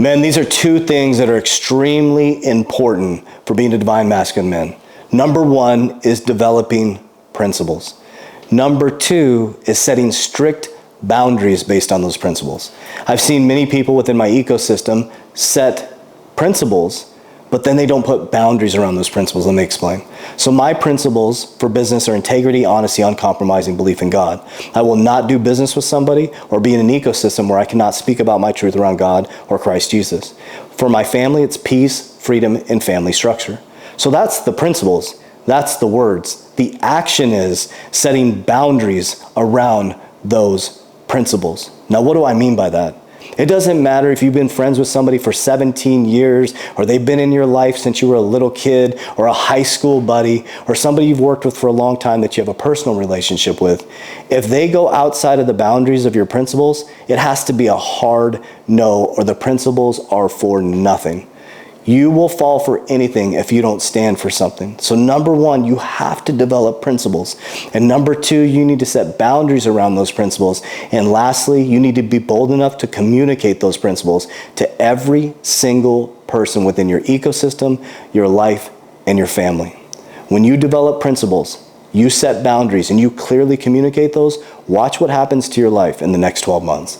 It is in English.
Men, these are two things that are extremely important for being a divine masculine man. Number one is developing principles. Number two is setting strict boundaries based on those principles. I've seen many people within my ecosystem set principles, but then they don't put boundaries around those principles. Let me explain. So my principles for business are integrity, honesty, uncompromising belief in God. I will not do business with somebody or be in an ecosystem where I cannot speak about my truth around God or Christ Jesus. For my family, it's peace, freedom, and family structure. So that's the principles. That's the words. The action is setting boundaries around those principles. Now, what do I mean by that? It doesn't matter if you've been friends with somebody for 17 years, or they've been in your life since you were a little kid, or a high school buddy, or somebody you've worked with for a long time that you have a personal relationship with. If they go outside of the boundaries of your principles, it has to be a hard no, or the principles are for nothing. You will fall for anything if you don't stand for something. So number one, you have to develop principles. And number two, you need to set boundaries around those principles. And lastly, you need to be bold enough to communicate those principles to every single person within your ecosystem, your life, and your family. When you develop principles, you set boundaries, and you clearly communicate those, watch what happens to your life in the next 12 months.